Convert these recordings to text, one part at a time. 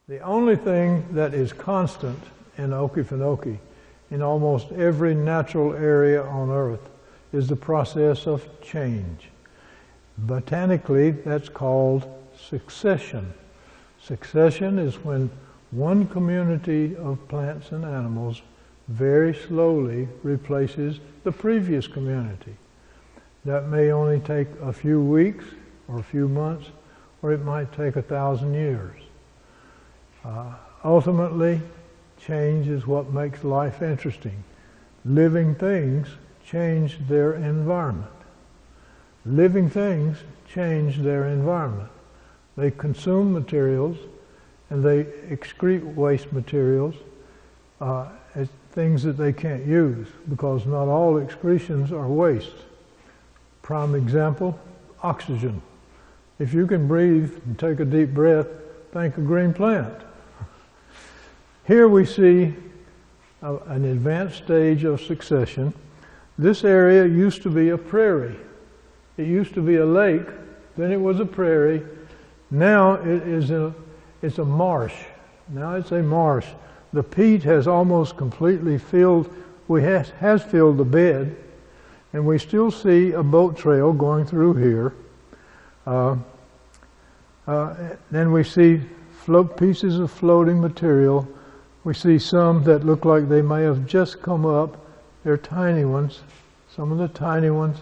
The only thing that is constant in Okefenoke, in almost every natural area on Earth, is the process of change. Botanically, that's called succession. Succession is when one community of plants and animals very slowly replaces the previous community. That may only take a few weeks or a few months, or it might take 1,000 years. Ultimately, change is what makes life interesting. Living things change their environment. Living things change their environment. They consume materials and they excrete waste materials as things that they can't use, because not all excretions are waste. Prime example, oxygen. If you can breathe and take a deep breath, thank a green plant. Here we see an advanced stage of succession. This area used to be a prairie. It used to be a lake, then it was a prairie. Now it's a marsh. Now it's a marsh. The peat has almost completely filled, has filled the bed, and we still see a boat trail going through here. Then we see pieces of floating material. We see some that look like they may have just come up. They're tiny ones. Some of the tiny ones.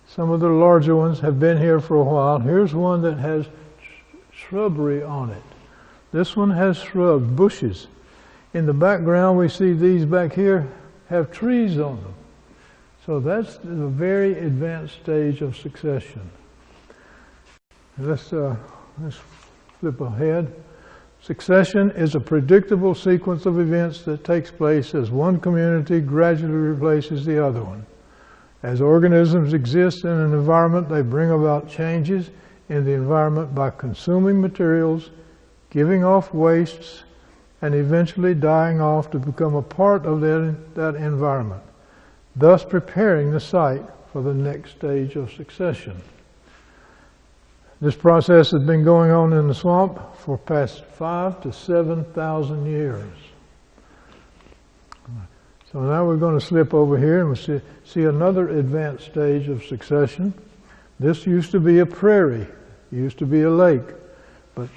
Some of the larger ones have been here for a while. Here's one that has shrubbery on it. This one has shrubs, bushes. In the background we see these back here have trees on them. So that's the very advanced stage of succession. Let's flip ahead. Succession is a predictable sequence of events that takes place as one community gradually replaces the other one. As organisms exist in an environment, they bring about changes in the environment by consuming materials, giving off wastes, and eventually dying off to become a part of that environment, thus preparing the site for the next stage of succession. This process has been going on in the swamp for past 5,000 to 7,000 years. So now we're going to slip over here and we'll see another advanced stage of succession. This used to be a prairie, used to be a lake, but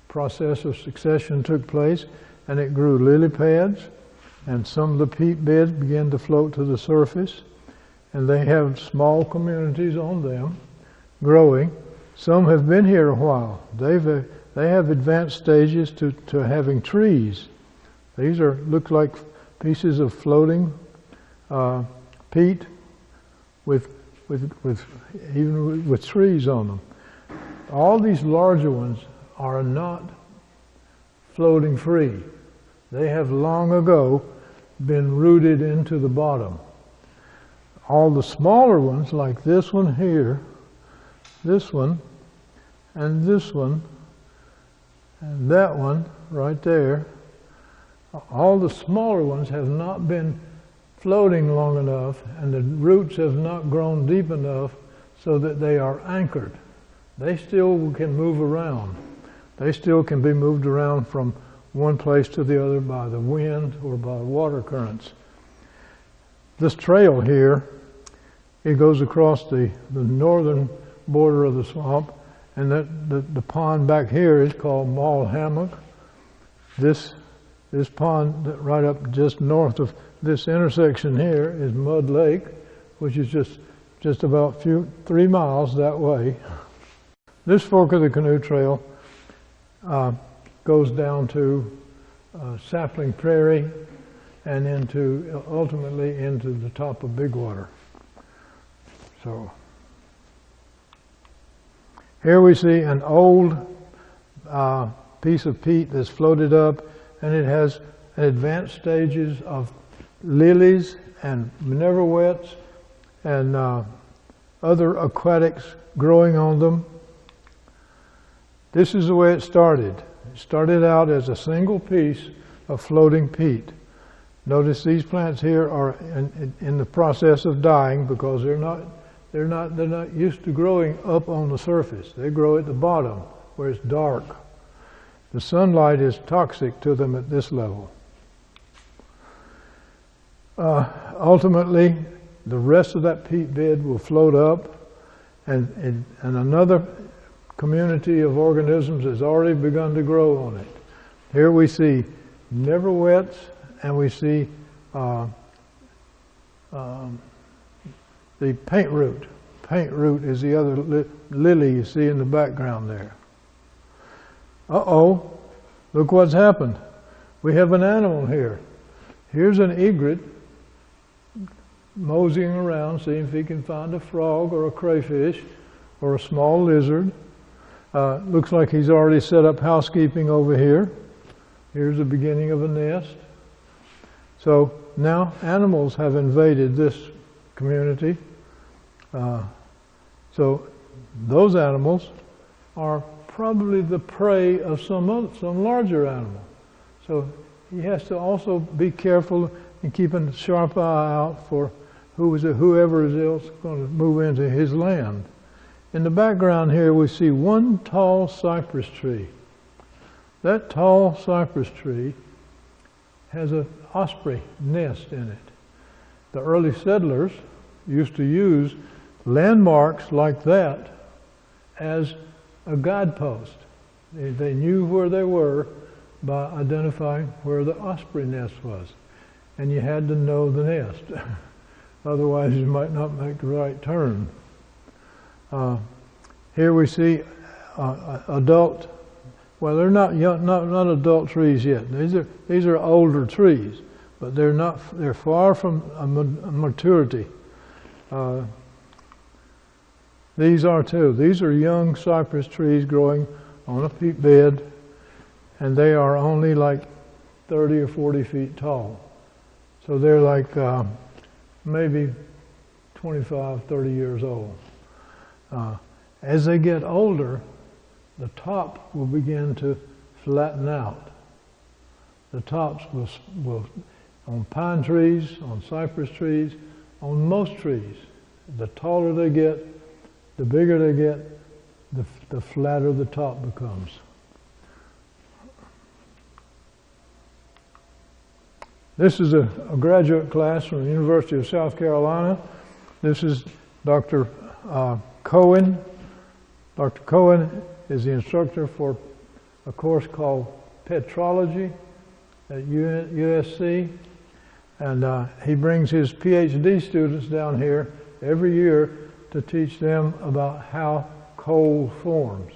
process of succession took place and it grew lily pads, and some of the peat beds began to float to the surface, and they have small communities on them growing. Some have been here a while. They have advanced stages to having trees. These look like pieces of floating peat with trees on them. All these larger ones are not floating free. They have long ago been rooted into the bottom. All the smaller ones, like this one here, this one, and this one, and that one right there, all the smaller ones have not been floating long enough, and the roots have not grown deep enough so that they are anchored. They still can move around. They still can be moved around from one place to the other by the wind or by water currents. This trail here, it goes across the northern border of the swamp, and the pond back here is called Mall Hammock. This pond right up just north of this intersection here is Mud Lake, which is just about 3 miles that way. This fork of the canoe trail goes down to Sapling Prairie and ultimately into the top of Big Water. So here we see an old piece of peat that's floated up, and it has advanced stages of lilies and mineralwets and other aquatics growing on them. This is the way it started. It started out as a single piece of floating peat. Notice these plants here are in the process of dying because they're not used to growing up on the surface. They grow at the bottom where it's dark. The sunlight is toxic to them at this level. Ultimately, the rest of that peat bed will float up, and another community of organisms has already begun to grow on it. Here we see never-wets, and we see the paint root. Paint root is the other lily you see in the background there. Uh-oh, look what's happened. We have an animal here. Here's an egret moseying around, seeing if he can find a frog or a crayfish or a small lizard. Looks like he's already set up housekeeping over here. Here's the beginning of a nest. So now animals have invaded this community. So those animals are probably the prey of some larger animal. So he has to also be careful and keep a sharp eye out for whoever is else going to move into his land. In the background here we see one tall cypress tree. That tall cypress tree has an osprey nest in it. The early settlers used to use landmarks like that as a guidepost. They knew where they were by identifying where the osprey nest was. And you had to know the nest. Otherwise you might not make the right turn. Here we see adult, well, they're not adult trees yet. These are older trees, but they're far from maturity. These are too. These are young cypress trees growing on a peat bed, and they are only like 30 or 40 feet tall. So they're like maybe 25, 30 years old. As they get older, the top will begin to flatten out. The tops will on pine trees, on cypress trees, on most trees. The taller they get, the bigger they get, the flatter the top becomes. This is a graduate class from the University of South Carolina. This is Dr. Cohen. Dr. Cohen is the instructor for a course called Petrology at USC. And he brings his PhD students down here every year to teach them about how coal forms.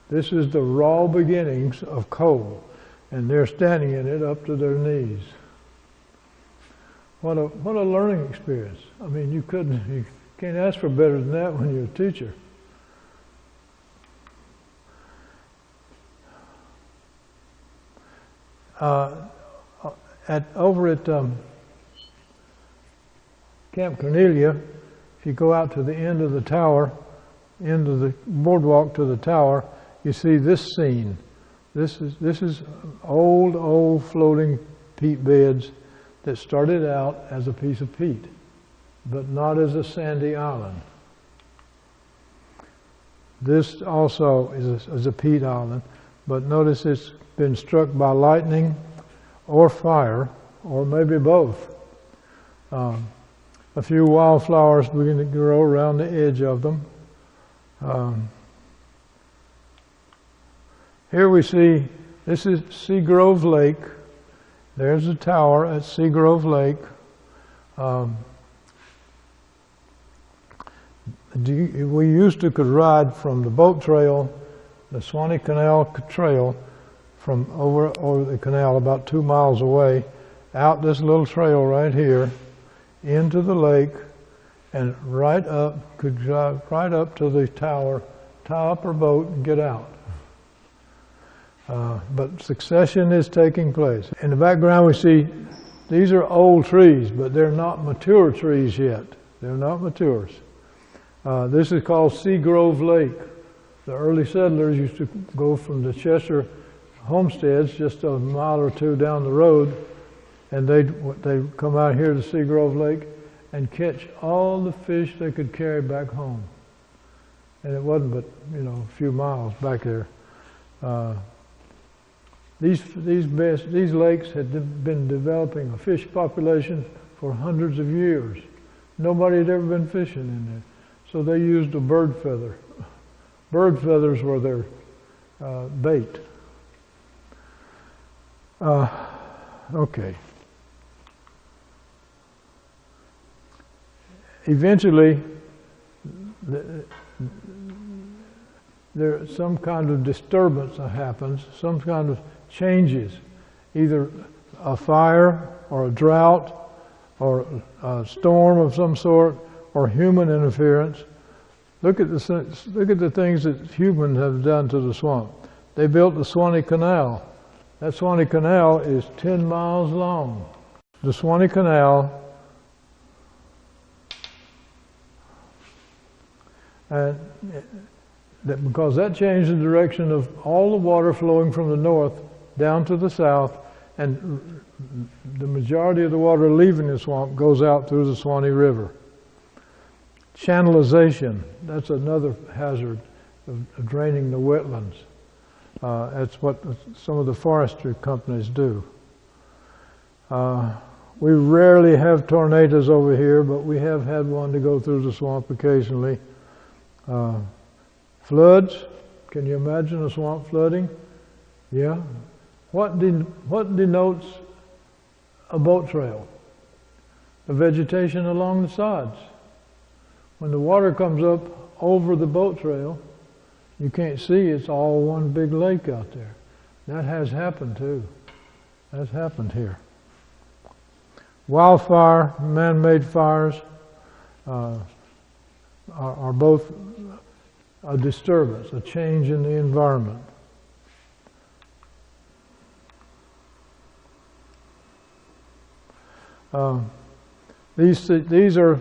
This is the raw beginnings of coal, and they're standing in it up to their knees. What a learning experience. I mean, you can't ask for better than that when you're a teacher. Over at Camp Cornelia, if you go out to the end of the tower, end of the boardwalk to the tower, you see this scene. This is old floating peat beds that started out as a piece of peat, but not as a sandy island. This also is a peat island, but notice it's been struck by lightning or fire, or maybe both. A few wildflowers begin to grow around the edge of them. Here we see, this is Seagrove Lake. There's the tower at Seagrove Lake. We used to could ride from the boat trail, the Swanee Canal Trail, from over the canal about 2 miles away, out this little trail right here, into the lake, and could drive right up to the tower, tie up our boat and get out. But succession is taking place. In the background we see, these are old trees, but they're not mature trees yet. They're not matures. This is called Seagrove Lake. The early settlers used to go from the Cheshire homesteads just a mile or two down the road, and they'd come out here to Seagrove Lake and catch all the fish they could carry back home. And it wasn't but, a few miles back there. These lakes had been developing a fish population for hundreds of years. Nobody had ever been fishing in there. So they used a bird feather. Bird feathers were their bait. Okay. Eventually, there's some kind of disturbance that happens, some kind of changes, either a fire or a drought or a storm of some sort or human interference. Look at the things that humans have done to the swamp. They built the Swanee Canal. That Swanee Canal is 10 miles long. The Swanee Canal, because that changed the direction of all the water flowing from the north down to the south, and the majority of the water leaving the swamp goes out through the Swanee River. Channelization, that's another hazard of draining the wetlands. That's what some of the forestry companies do. We rarely have tornadoes over here, but we have had one to go through the swamp occasionally. Floods, can you imagine a swamp flooding? Yeah. What denotes a boat trail? The vegetation along the sides. When the water comes up over the boat trail, you can't see, it's all one big lake out there. That has happened too. That's happened here. Wildfire, man-made fires are both a disturbance, a change in the environment. These are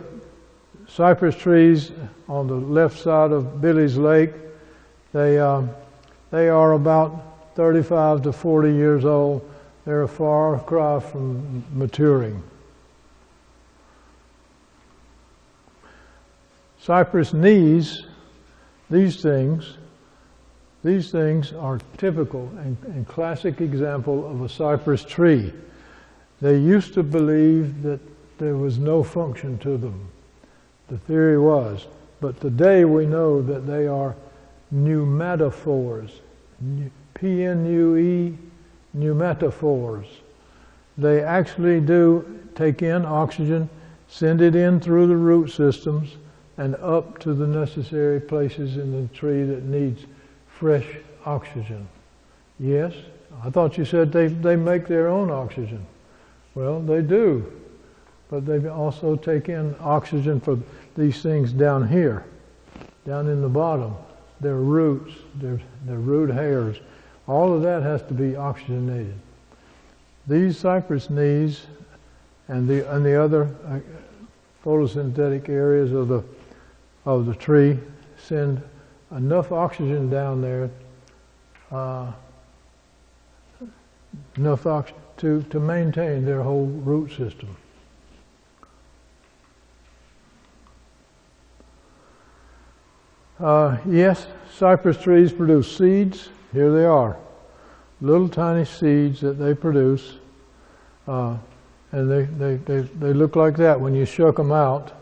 cypress trees on the left side of Billy's Lake. They are about 35 to 40 years old. They're a far cry from maturing. Cypress knees, these things are typical and classic example of a cypress tree. They used to believe that there was no function to them. The theory was, but today we know that they are pneumatophores, P-N-U-E, pneumatophores. They actually do take in oxygen, send it in through the root systems, and up to the necessary places in the tree that needs fresh oxygen. Yes? I thought you said they make their own oxygen. Well, they do. But they also take in oxygen for these things down here, down in the bottom. Their roots, their root hairs, all of that has to be oxygenated. These cypress knees and the other photosynthetic areas of the tree send enough oxygen down there, enough oxygen to maintain their whole root system. Yes, cypress trees produce seeds. Here they are, little tiny seeds that they produce, and they look like that when you shuck them out.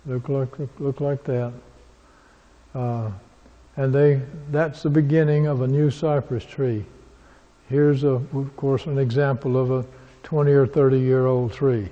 Look like that, and that's the beginning of a new cypress tree. Here's of course an example of a 20 or 30-year-old tree.